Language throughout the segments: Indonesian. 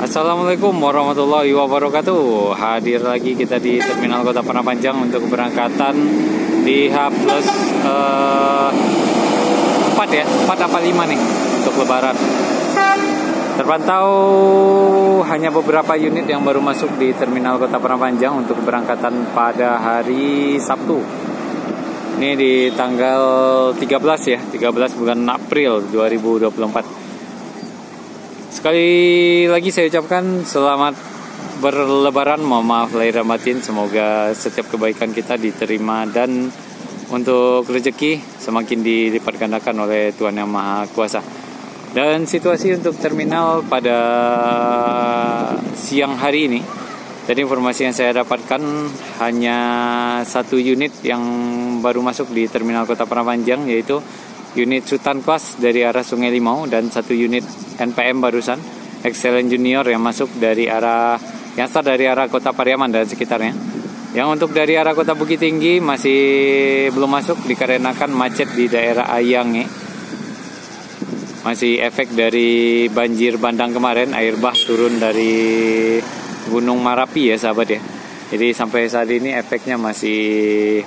Assalamualaikum warahmatullahi wabarakatuh. Hadir lagi kita di Terminal Kota Padang untuk keberangkatan di H+4 ya, 4 apa 5 nih untuk lebaran. Terpantau hanya beberapa unit yang baru masuk di Terminal Kota Padang untuk keberangkatan pada hari Sabtu. Ini di tanggal 13 ya, 13 bulan April 2024. Sekali lagi saya ucapkan selamat berlebaran, mohon maaf lahir dan batin. Semoga setiap kebaikan kita diterima dan untuk rezeki semakin dilipat gandakan oleh Tuhan Yang Maha Kuasa. Dan situasi untuk terminal pada siang hari ini, tadi informasi yang saya dapatkan hanya satu unit yang baru masuk di Terminal Kota Padang, yaitu unit Sultan Class dari arah Sungai Limau dan satu unit NPM barusan Excellent Junior yang masuk dari arah start dari arah Kota Pariaman dan sekitarnya. Yang untuk dari arah Kota Bukit Tinggi masih belum masuk dikarenakan macet di daerah Ayange. Masih efek dari banjir bandang kemarin, air bah turun dari Gunung Marapi ya sahabat ya. Jadi sampai saat ini efeknya masih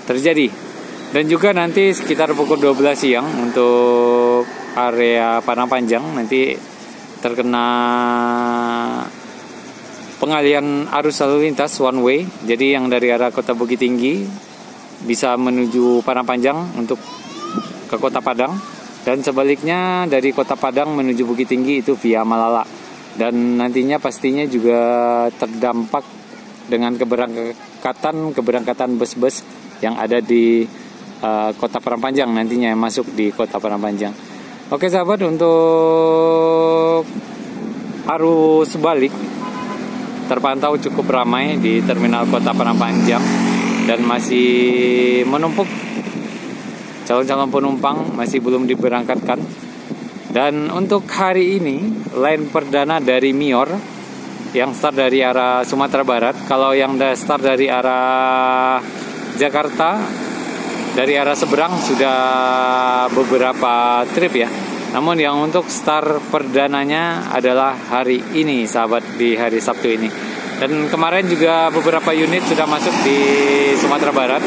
terjadi. Dan juga nanti sekitar pukul 12 siang untuk area Padang Panjang nanti terkena pengalihan arus lalu lintas one way. Jadi yang dari arah Kota Bukit Tinggi bisa menuju Padang Panjang untuk ke Kota Padang, dan sebaliknya dari Kota Padang menuju Bukit Tinggi itu via Malala. Dan nantinya pastinya juga terdampak dengan keberangkatan bus-bus yang ada di Kota Padang nantinya yang masuk di Kota Padang. Oke sahabat, untuk arus balik terpantau cukup ramai di Terminal Kota Padang dan masih menumpuk. Calon-calon penumpang masih belum diberangkatkan. Dan untuk hari ini line perdana dari Mior yang start dari arah Sumatera Barat. Kalau yang start dari arah Jakarta, dari arah seberang sudah beberapa trip ya. Namun yang untuk start perdananya adalah hari ini sahabat, di hari Sabtu ini. Dan kemarin juga beberapa unit sudah masuk di Sumatera Barat.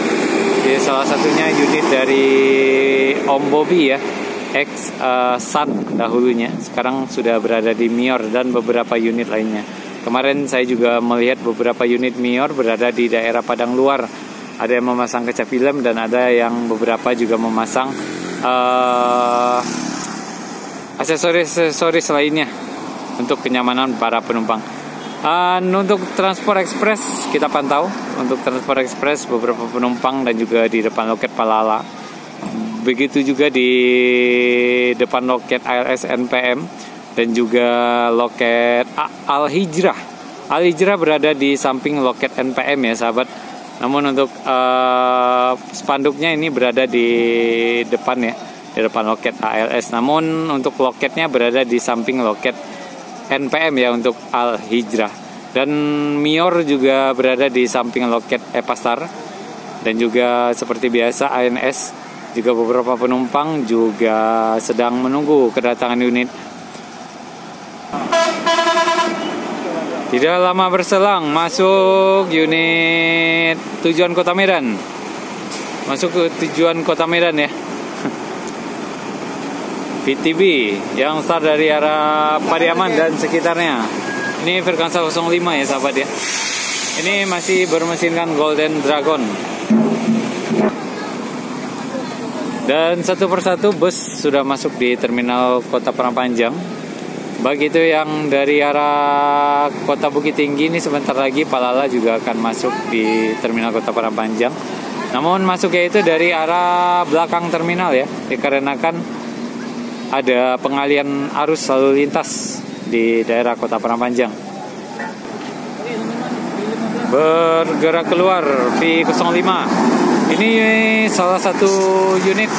Jadi salah satunya unit dari Om Bobby ya, ex Sun dahulunya. Sekarang sudah berada di Mior dan beberapa unit lainnya. Kemarin saya juga melihat beberapa unit Mior berada di daerah Padang Luar. Ada yang memasang kaca film dan ada yang beberapa juga memasang aksesoris lainnya untuk kenyamanan para penumpang. Untuk transport ekspres kita pantau. Untuk transport ekspres beberapa penumpang dan juga di depan loket Palala. Begitu juga di depan loket ALS NPM dan juga loket Al Hijrah. Al Hijrah berada di samping loket NPM ya sahabat. Namun untuk spanduknya ini berada di depan ya, di depan loket ALS. Namun untuk loketnya berada di samping loket NPM ya untuk Al Hijrah. Dan Mior juga berada di samping loket Epastar. Dan juga seperti biasa ANS juga beberapa penumpang juga sedang menunggu kedatangan unit. Tidak lama berselang masuk unit tujuan Kota Medan. Masuk ke tujuan Kota Medan ya. VTB yang start dari arah Pariaman dan sekitarnya. Ini Verkansa 05 ya sahabat ya. Ini masih bermesinkan Golden Dragon. Dan satu persatu bus sudah masuk di Terminal Kota Padang. Begitu yang dari arah Kota Bukit Tinggi ini sebentar lagi Palala juga akan masuk di Terminal Kota Padang. Namun masuknya itu dari arah belakang terminal ya, dikarenakan ada pengalian arus lalu lintas di daerah Kota Padang. Bergerak keluar V05. Ini salah satu unit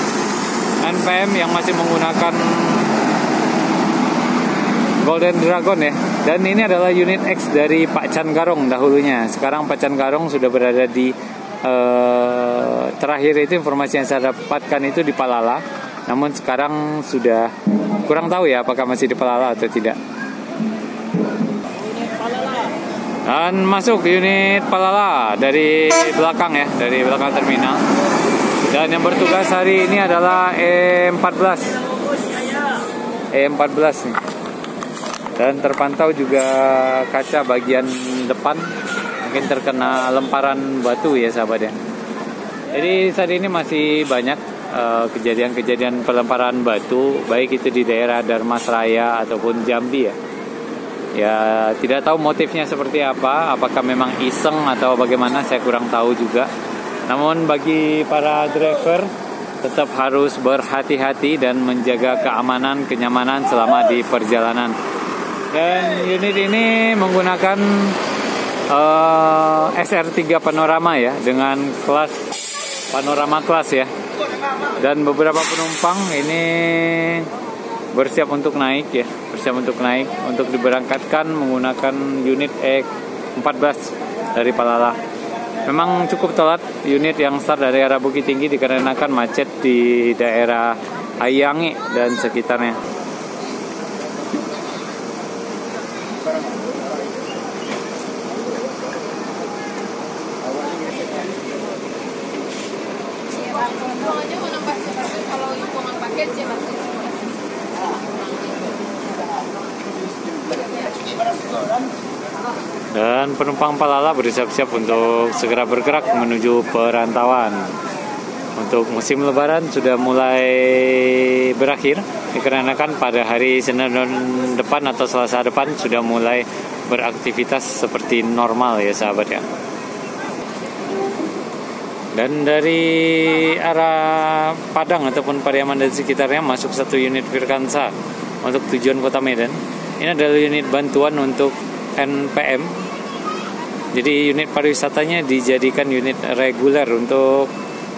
NPM yang masih menggunakan Golden Dragon ya. Dan ini adalah unit X dari Pak Chan Garong dahulunya. Sekarang Pak Chan Garong sudah berada di terakhir itu informasi yang saya dapatkan itu di Palala. Namun sekarang sudah kurang tahu ya apakah masih di Palala atau tidak. Dan masuk unit Palala dari belakang ya, dari belakang terminal. Dan yang bertugas hari ini adalah E14 nih. Dan terpantau juga kaca bagian depan mungkin terkena lemparan batu ya sahabat ya. Jadi saat ini masih banyak kejadian-kejadian pelemparan batu, baik itu di daerah Dharmasraya ataupun Jambi ya. Ya tidak tahu motifnya seperti apa, apakah memang iseng atau bagaimana, saya kurang tahu juga. Namun bagi para driver tetap harus berhati-hati dan menjaga keamanan, kenyamanan selama di perjalanan. Dan unit ini menggunakan SR3 Panorama ya, dengan kelas Panorama kelas ya. Dan beberapa penumpang ini bersiap untuk naik ya, untuk diberangkatkan menggunakan unit E14 dari Palala. Memang cukup telat unit yang start dari arah Bukit Tinggi dikarenakan macet di daerah Ayangi dan sekitarnya. Dan penumpang Palala bersiap-siap untuk segera bergerak menuju perantauan. Untuk musim lebaran sudah mulai berakhir dikarenakan pada hari Senin depan atau Selasa depan sudah mulai beraktivitas seperti normal ya sahabat ya. Dan dari arah Padang ataupun Pariaman dan sekitarnya masuk satu unit Virkansa untuk tujuan Kota Medan. Ini adalah unit bantuan untuk NPM. Jadi unit pariwisatanya dijadikan unit reguler untuk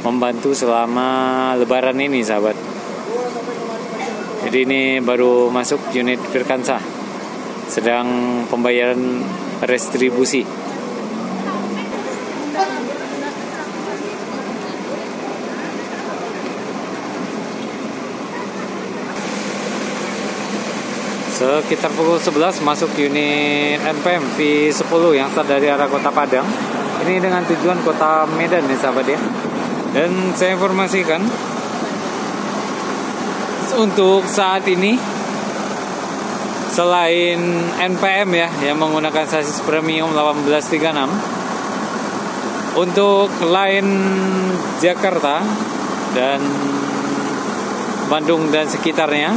membantu selama lebaran ini sahabat. Jadi ini baru masuk unit Virkansa, sedang pembayaran restribusi. Sekitar pukul 11 masuk unit NPM V10 yang start dari arah Kota Padang. Ini dengan tujuan Kota Medan nih sahabat ya. Dan saya informasikan untuk saat ini selain NPM ya yang menggunakan sasis premium 1836, untuk line Jakarta dan Bandung dan sekitarnya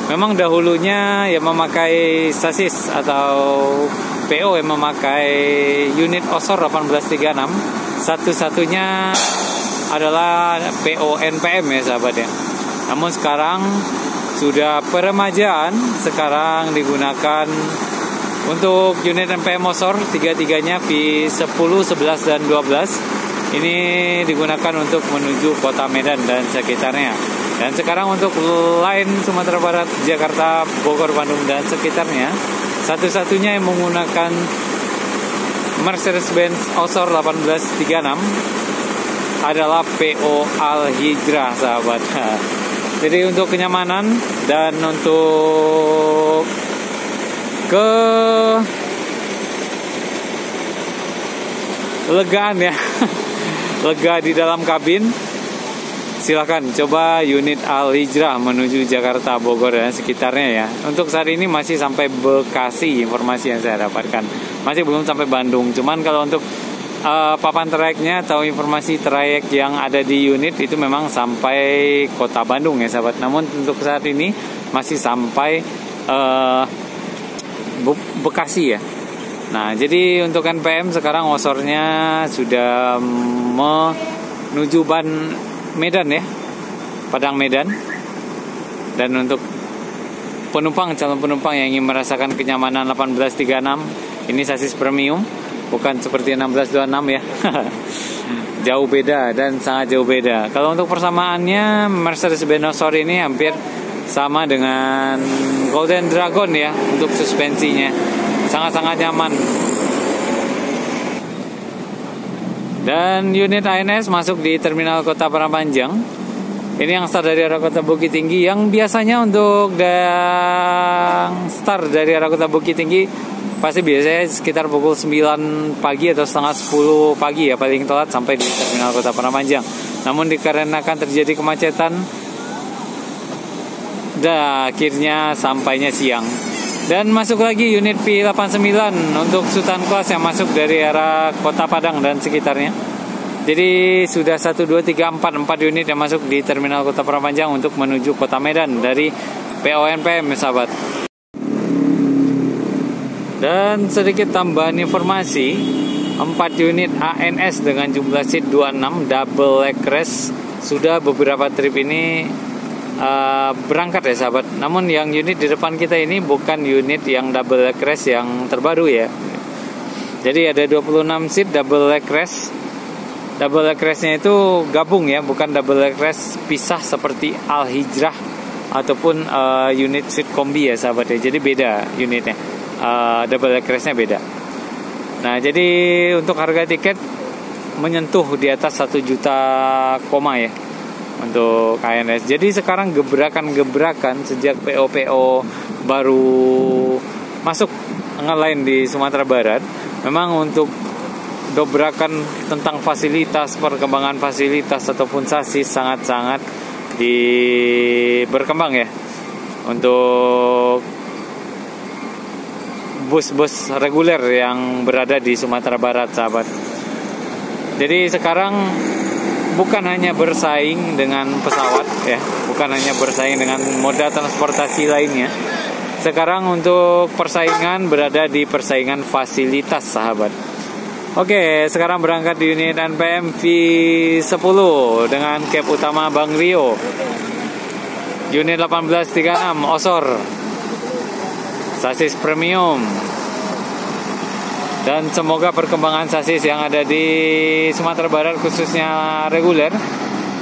memang dahulunya yang memakai sasis atau PO yang memakai unit Osor 1836, satu-satunya adalah PO NPM ya sahabat ya. Namun sekarang sudah peremajaan, sekarang digunakan untuk unit NPM Osor tiga-tiganya V10, 11 dan 12. Ini digunakan untuk menuju Kota Medan dan sekitarnya. Dan sekarang untuk line Sumatera Barat, Jakarta, Bogor, Bandung dan sekitarnya, satu-satunya yang menggunakan Mercedes-Benz Osor 1836 adalah PO Al Hijrah sahabat. Jadi untuk kenyamanan dan untuk kelegaan ya, lega di dalam kabin, silakan coba unit Al Hijrah menuju Jakarta, Bogor dan sekitarnya ya. Untuk saat ini masih sampai Bekasi informasi yang saya dapatkan, masih belum sampai Bandung. Cuman kalau untuk papan trayeknya atau informasi trayek yang ada di unit itu memang sampai Kota Bandung ya sahabat. Namun untuk saat ini masih sampai Bekasi ya. Nah jadi untuk NPM sekarang Osornya sudah menuju Medan ya, Padang Medan. Dan untuk calon penumpang yang ingin merasakan kenyamanan 1836, ini sasis premium, bukan seperti 1626 ya. Jauh beda dan sangat jauh beda. Kalau untuk persamaannya, Mercedes-Benz Osor ini hampir sama dengan Golden Dragon ya untuk suspensinya. Sangat-sangat nyaman. Dan unit ANS masuk di Terminal Kota Parapanjang. Ini yang start dari arah Kota Bukit Tinggi. Yang biasanya untuk start dari arah Kota Bukit Tinggi pasti biasanya sekitar pukul 9 pagi atau setengah 10 pagi ya paling telat sampai di terminal Kota Parapanjang. Namun dikarenakan terjadi kemacetan, akhirnya sampainya siang. Dan masuk lagi unit V89 untuk Sultan Class yang masuk dari arah Kota Padang dan sekitarnya. Jadi sudah 1, 2, 3, 4 unit yang masuk di terminal Kota Parapanjang untuk menuju Kota Medan dari PONPM, sahabat. Dan sedikit tambahan informasi, 4 unit ANS dengan jumlah seat 26 double leg race sudah beberapa trip ini berangkat ya sahabat. Namun yang unit di depan kita ini bukan unit yang double leg race yang terbaru ya. Jadi ada 26 seat double leg race. Double leg race-nya itu gabung ya, bukan double leg race pisah seperti Al Hijrah ataupun unit seat kombi ya sahabat ya. Jadi beda unitnya. Double leg race-nya beda. Nah, jadi untuk harga tiket menyentuh di atas 1 juta koma ya untuk ANS. Jadi sekarang gebrakan-gebrakan sejak PO baru masuk ngelain di Sumatera Barat, memang untuk dobrakan tentang fasilitas, perkembangan fasilitas ataupun sasis sangat-sangat berkembang ya untuk bus-bus reguler yang berada di Sumatera Barat, sahabat. Jadi sekarang bukan hanya bersaing dengan pesawat ya, bukan hanya bersaing dengan moda transportasi lainnya. Sekarang untuk persaingan berada di persaingan fasilitas, sahabat. Oke, sekarang berangkat di unit NPM V10 dengan cab utama Bang Rio. Unit 1836 Osor. Sasis premium. Dan semoga perkembangan sasis yang ada di Sumatera Barat khususnya reguler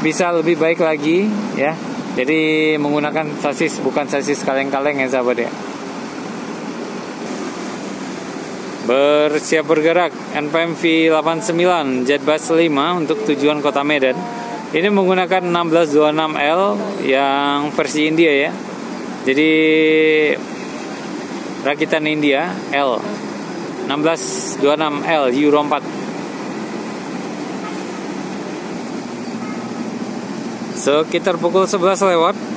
bisa lebih baik lagi ya. Jadi menggunakan sasis bukan sasis kaleng-kaleng ya sahabat ya. Bersiap bergerak NPM V89 Jetbus 5 untuk tujuan Kota Medan. Ini menggunakan 1626L yang versi India ya. Jadi rakitan India L 1626L Euro 4. Sekitar pukul 11 lewat.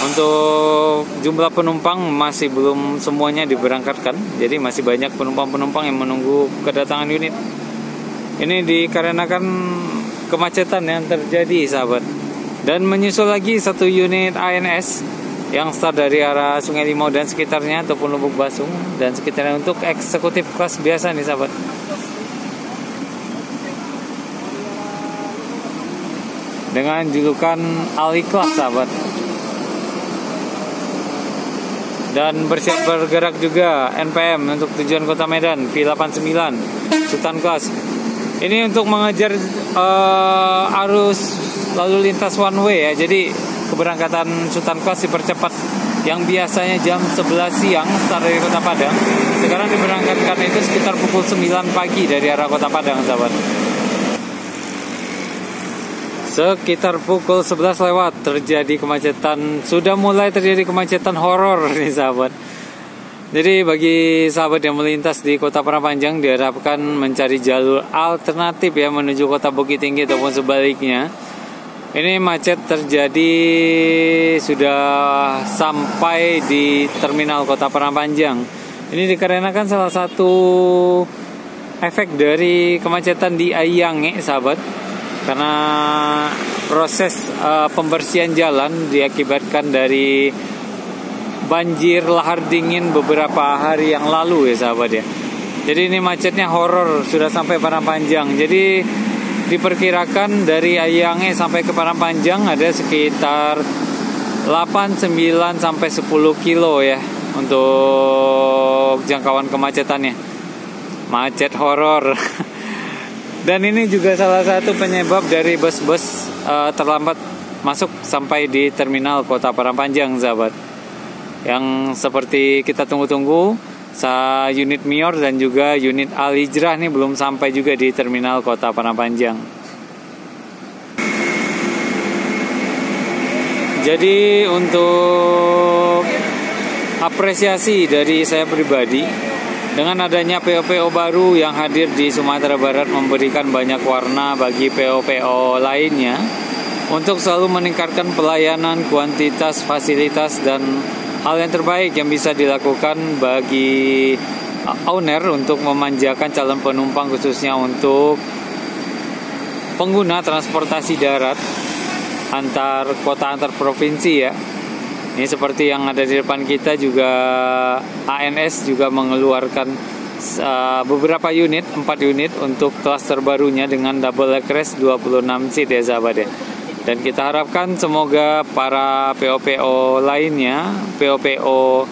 Untuk jumlah penumpang masih belum semuanya diberangkatkan. Jadi masih banyak penumpang-penumpang yang menunggu kedatangan unit. Ini dikarenakan kemacetan yang terjadi, sahabat. Dan menyusul lagi 1 unit ANS yang start dari arah Sungai Limau dan sekitarnya ataupun Lubuk Basung dan sekitarnya untuk eksekutif kelas biasa nih sahabat. Dengan julukan Al-Ikhlas sahabat. Dan bersiap bergerak juga NPM untuk tujuan Kota Medan V89 Sultan Class. Ini untuk mengejar arus lalu lintas one way ya. Jadi keberangkatan Sultan Class dipercepat. Yang biasanya jam 11 siang start dari Kota Padang, sekarang diberangkatkan itu sekitar pukul 9 pagi dari arah Kota Padang, sahabat. Sekitar pukul 11 lewat terjadi kemacetan. Sudah mulai terjadi kemacetan horor nih, sahabat. Jadi bagi sahabat yang melintas di Kota Parapanjang diharapkan mencari jalur alternatif ya menuju Kota Bukit Tinggi ataupun sebaliknya. Ini macet terjadi sudah sampai di terminal Kota Parapanjang. Ini dikarenakan salah satu efek dari kemacetan di Ayange, sahabat. Karena proses pembersihan jalan diakibatkan dari banjir lahar dingin beberapa hari yang lalu ya, sahabat ya. Jadi ini macetnya horor sudah sampai Parapanjang. Jadi diperkirakan dari Ayange sampai ke Parapanjang ada sekitar 8, 9 sampai 10 kilo ya untuk jangkauan kemacetannya. Macet horor. Dan ini juga salah satu penyebab dari bus-bus terlambat masuk sampai di terminal Kota Parapanjang, sahabat. Yang seperti kita tunggu-tunggu, unit Mior dan juga unit Al Hijrah nih belum sampai juga di terminal Kota Parapanjang. Jadi untuk apresiasi dari saya pribadi, dengan adanya PO-PO baru yang hadir di Sumatera Barat memberikan banyak warna bagi PO-PO lainnya untuk selalu meningkatkan pelayanan, kuantitas, fasilitas, dan hal yang terbaik yang bisa dilakukan bagi owner untuk memanjakan calon penumpang, khususnya untuk pengguna transportasi darat antar kota, antar provinsi ya. Ini seperti yang ada di depan kita juga, ANS juga mengeluarkan beberapa unit, 4 unit untuk kelas terbarunya dengan double leg rest 26 seat ya sahabat ya. Dan kita harapkan semoga para PO-PO lainnya, PO-PO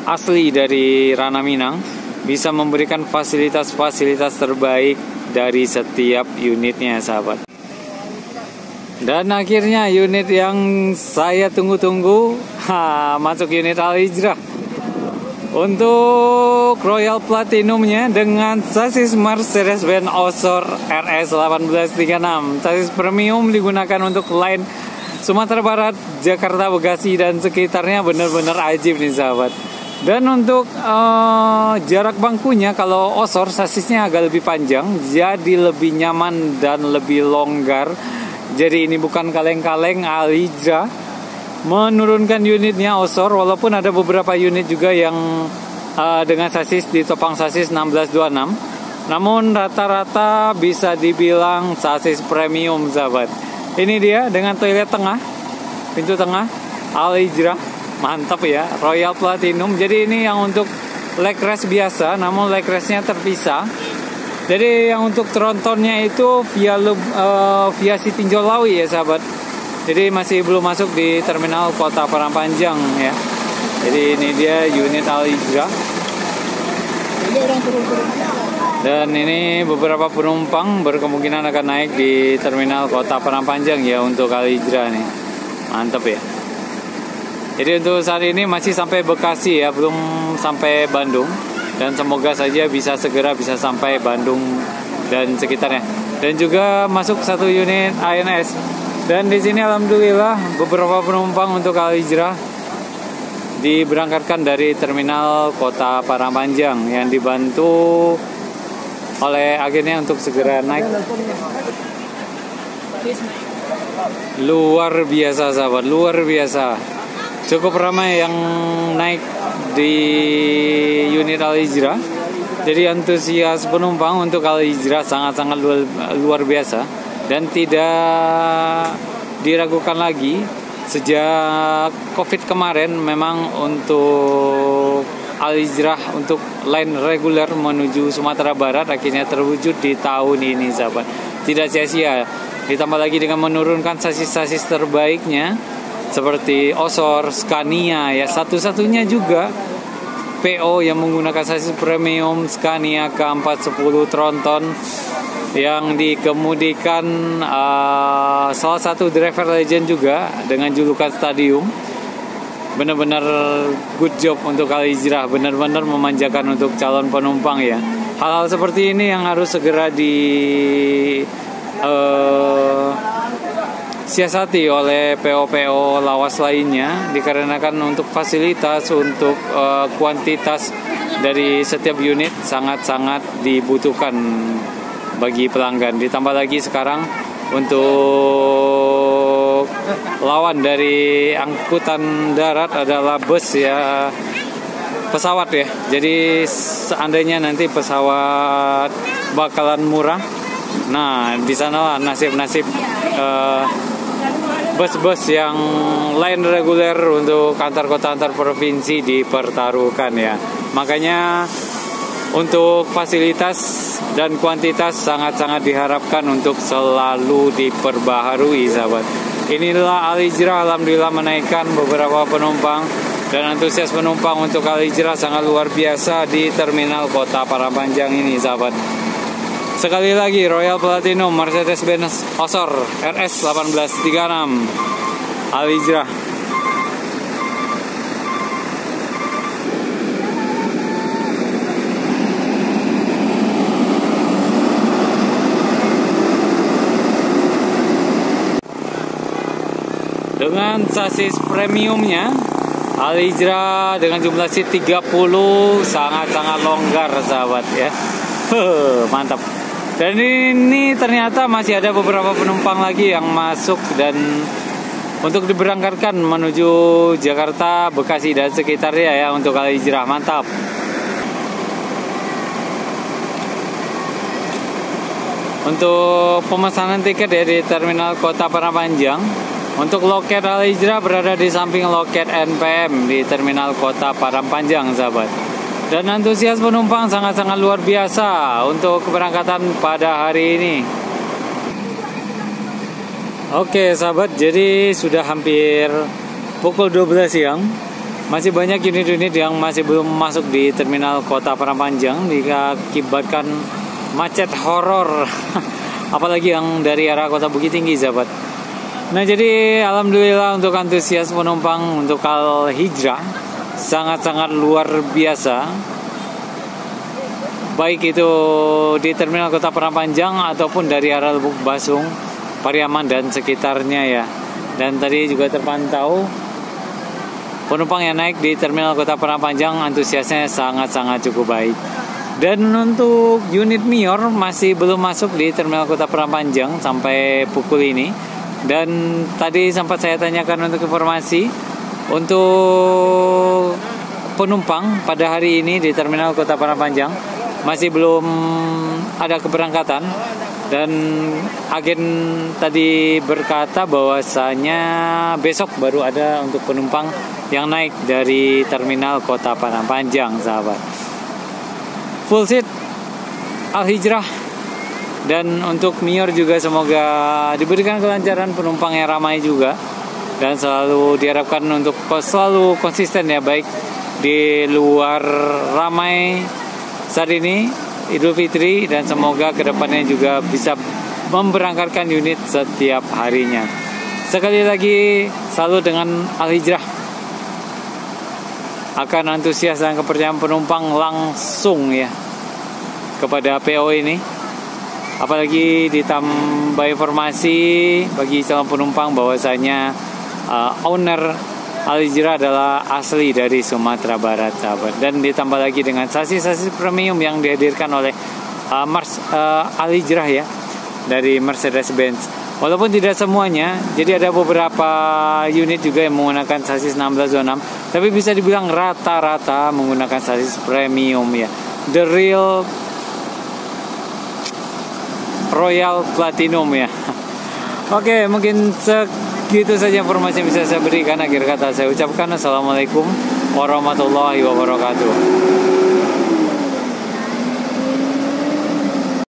asli dari Ranah Minang, bisa memberikan fasilitas-fasilitas terbaik dari setiap unitnya sahabat. Dan akhirnya unit yang saya tunggu-tunggu, masuk unit Al Hijrah. Untuk Royal Platinumnya dengan sasis Mercedes-Benz Osor RS 1836. Sasis premium digunakan untuk line Sumatera Barat, Jakarta, Bekasi, dan sekitarnya, benar-benar ajib nih sahabat. Dan untuk jarak bangkunya, kalau Osor sasisnya agak lebih panjang, jadi lebih nyaman dan lebih longgar. Jadi ini bukan kaleng-kaleng. Al Hijrah menurunkan unitnya Osor, walaupun ada beberapa unit juga yang dengan sasis ditopang sasis 1626. Namun rata-rata bisa dibilang sasis premium sahabat. Ini dia dengan toilet tengah, pintu tengah Al Hijrah. Mantap ya, Royal Platinum. Jadi ini yang untuk leg rest biasa, namun leg restnya terpisah. Jadi yang untuk trontonnya itu via Sitinjau Lawi ya sahabat. Jadi masih belum masuk di terminal Kota Parangpanjang ya. Jadi ini dia unit Al Hijrah. Dan ini beberapa penumpang berkemungkinan akan naik di terminal Kota Parangpanjang ya untuk Al Hijrah nih. Mantap ya. Jadi untuk saat ini masih sampai Bekasi ya, belum sampai Bandung. Dan semoga saja bisa segera bisa sampai Bandung dan sekitarnya. Dan juga masuk 1 unit ANS. Dan di sini alhamdulillah beberapa penumpang untuk Al Hijrah diberangkatkan dari terminal Kota Parangpanjang yang dibantu oleh agennya untuk segera naik. Luar biasa sahabat, luar biasa. Cukup ramai yang naik di unit Al Hijrah. Jadi antusias penumpang untuk Al Hijrah sangat-sangat luar biasa. Dan tidak diragukan lagi, sejak COVID kemarin memang untuk Al Hijrah untuk line reguler menuju Sumatera Barat akhirnya terwujud di tahun ini sahabat. Tidak sia-sia. Ditambah lagi dengan menurunkan sasis-sasis terbaiknya seperti Osor, Scania ya, satu-satunya juga PO yang menggunakan sasis premium Scania K410 tronton yang dikemudikan salah satu driver legend juga dengan julukan Stadium. Benar-benar good job untuk Al Hijrah, benar-benar memanjakan untuk calon penumpang ya. Hal-hal seperti ini yang harus segera siasati oleh PO-PO lawas lainnya, dikarenakan untuk fasilitas, untuk kuantitas dari setiap unit sangat-sangat dibutuhkan bagi pelanggan. Ditambah lagi sekarang untuk lawan dari angkutan darat adalah bus ya, pesawat ya. Jadi seandainya nanti pesawat bakalan murah, nah di sanalah nasib-nasib bus-bus yang line reguler untuk antar kota, antar provinsi dipertaruhkan ya. Makanya untuk fasilitas dan kuantitas sangat-sangat diharapkan untuk selalu diperbaharui sahabat. Inilah Al Hijrah alhamdulillah menaikkan beberapa penumpang, dan antusias penumpang untuk Al Hijrah sangat luar biasa di terminal Kota Parangpanjang ini sahabat. Sekali lagi Royal Platinum Mercedes-Benz Osor RS 1836 Al Hijrah. Dengan sasis premiumnya, Al-Hijrah dengan jumlah seat 30 sangat-sangat longgar sahabat ya. Mantap. Dan ini ternyata masih ada beberapa penumpang lagi yang masuk dan untuk diberangkatkan menuju Jakarta, Bekasi dan sekitarnya ya untuk Al-Hijrah. Mantap. Untuk pemesanan tiket ya di Terminal Kota Padang, untuk loket Al-Hijrah berada di samping loket NPM di Terminal Kota Padang, sahabat. Dan antusias penumpang sangat-sangat luar biasa untuk keberangkatan pada hari ini. Oke sahabat, jadi sudah hampir pukul 12 siang. Masih banyak unit-unit yang masih belum masuk di Terminal Kota Padang diakibatkan macet horor. Apalagi yang dari arah Kota Bukit Tinggi sahabat. Nah jadi alhamdulillah untuk antusias penumpang untuk Al-Hijrah sangat-sangat luar biasa. Baik itu di Terminal Kota Padang ataupun dari arah Lubuk Basung, Pariaman dan sekitarnya ya. Dan tadi juga terpantau penumpang yang naik di Terminal Kota Padang antusiasnya sangat-sangat cukup baik. Dan untuk unit Mior masih belum masuk di Terminal Kota Padang sampai pukul ini. Dan tadi sempat saya tanyakan untuk informasi untuk penumpang pada hari ini di Terminal Kota Padang masih belum ada keberangkatan. Dan agen tadi berkata bahwasanya besok baru ada untuk penumpang yang naik dari Terminal Kota Padang sahabat. Full seat Al-Hijrah. Dan untuk Mior juga semoga diberikan kelancaran, penumpang yang ramai juga. Dan selalu diharapkan untuk selalu konsisten ya, baik di luar ramai saat ini Idul Fitri, dan semoga kedepannya juga bisa memberangkatkan unit setiap harinya. Sekali lagi salut dengan Al-Hijrah akan antusias dan kepercayaan penumpang langsung ya kepada PO ini. Apalagi ditambah informasi bagi calon penumpang bahwasanya owner Al-Hijrah adalah asli dari Sumatera Barat sahabat. Dan ditambah lagi dengan sasis-sasis premium yang dihadirkan oleh Al-Hijrah ya dari Mercedes-Benz. Walaupun tidak semuanya, jadi ada beberapa unit juga yang menggunakan sasis 1626, tapi bisa dibilang rata-rata menggunakan sasis premium ya. The real Royal Platinum ya. Oke, mungkin segitu saja informasi yang bisa saya berikan. Akhir kata saya ucapkan assalamualaikum warahmatullahi wabarakatuh.